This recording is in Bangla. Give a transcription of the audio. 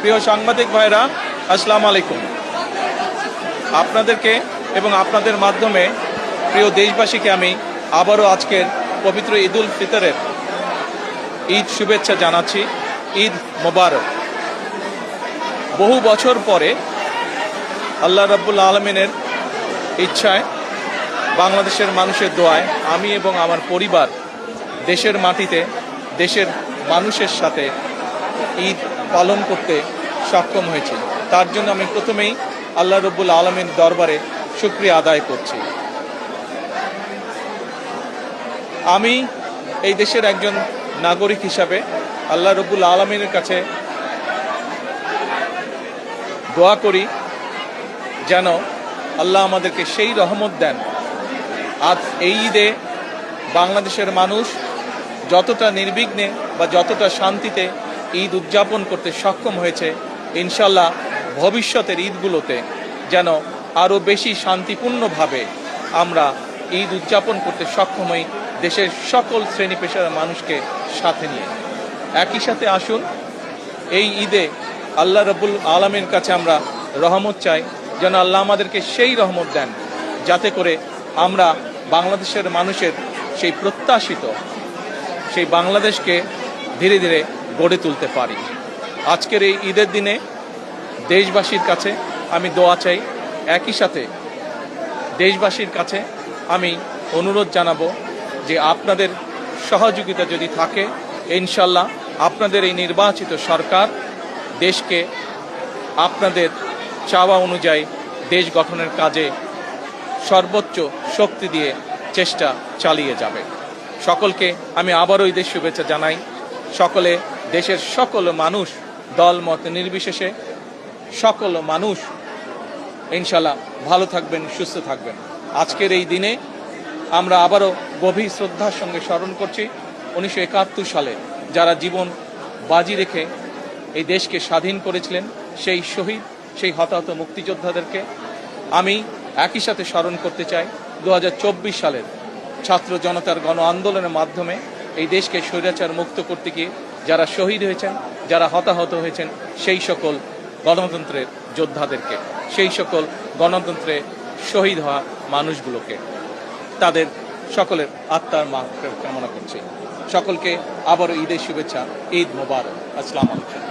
প্রিয় সাংবাদিক ভাইরা, আসসালামু আলাইকুম। আপনাদেরকে এবং আপনাদের মাধ্যমে প্রিয় দেশবাসীকে আমি আবারও আজকের পবিত্র ঈদ উল ফিতরের ঈদ শুভেচ্ছা জানাচ্ছি। ঈদ মোবারক। বহু বছর পরে আল্লাহ রাব্বুল আলামিনের ইচ্ছায়, বাংলাদেশের মানুষের দোয়ায় আমি এবং আমার পরিবার দেশের মাটিতে দেশের মানুষের সাথে ঈদ পালন করতে সক্ষম হয়েছি। তার জন্য আমি প্রথমেই আল্লাহ রাব্বুল আলামিনের দরবারে শুকরিয়া আদায় করছি। আমি এই দেশের একজন নাগরিক হিসাবে আল্লাহ রাব্বুল আলামিনের কাছে দোয়া করি যেন আল্লাহ আমাদেরকে সেই রহমত দেন। আজ এই ঈদে বাংলাদেশের মানুষ যতটা নির্বিঘ্নে বা যতটা শান্তিতে ঈদ উদযাপন করতে সক্ষম হয়েছে, ইনশাল্লাহ ভবিষ্যতের ঈদগুলোতে যেন আরও বেশি শান্তিপূর্ণভাবে আমরা ঈদ উদযাপন করতে সক্ষম হই, দেশের সকল শ্রেণী পেশার মানুষকে সাথে নিয়ে। একই সাথে আসুন এই ঈদে আল্লাহ রাব্বুল আলামিনের কাছে আমরা রহমত চাই, যেন আল্লাহ আমাদেরকে সেই রহমত দেন যাতে করে আমরা বাংলাদেশের মানুষের সেই প্রত্যাশিত সেই বাংলাদেশকে ধীরে ধীরে গড়ে তুলতে পারি। আজকের এই ঈদের দিনে দেশবাসীর কাছে আমি দোয়া চাই। একই সাথে দেশবাসীর কাছে আমি অনুরোধ জানাবো যে আপনাদের সহযোগিতা যদি থাকে, ইনশাল্লাহ আপনাদের এই নির্বাচিত সরকার দেশকে আপনাদের চাওয়া অনুযায়ী দেশ গঠনের কাজে সর্বোচ্চ শক্তি দিয়ে চেষ্টা চালিয়ে যাবে। সকলকে আমি আবারও ঈদের শুভেচ্ছা জানাই। সকলে, দেশের সকল মানুষ, দল মত নির্বিশেষে সকল মানুষ ইনশাল্লাহ ভালো থাকবেন, সুস্থ থাকবেন। আজকের এই দিনে আমরা আবারও গভীর শ্রদ্ধার সঙ্গে স্মরণ করছি 1971 সালে যারা জীবন বাজি রেখে এই দেশকে স্বাধীন করেছিলেন, সেই শহীদ, সেই হতাহত মুক্তিযোদ্ধাদেরকে আমি একই সাথে স্মরণ করতে চাই 2024 সালের ছাত্র জনতার গণ আন্দোলনের মাধ্যমে এই দেশকে স্বৈরাচার মুক্ত করতে গিয়ে যারা শহীদ হয়েছেন, যারা হতাহত হয়েছেন, সেই সকল গণতন্ত্রের যোদ্ধাদেরকে, সেই সকল গণতন্ত্রে শহীদ হওয়া মানুষগুলোকে, তাদের সকলের আত্মার মাগফিরাত কামনা করছি। সকলকে আবারও ঈদের শুভেচ্ছা। ঈদ মোবারক। আসসালামু আলাইকুম।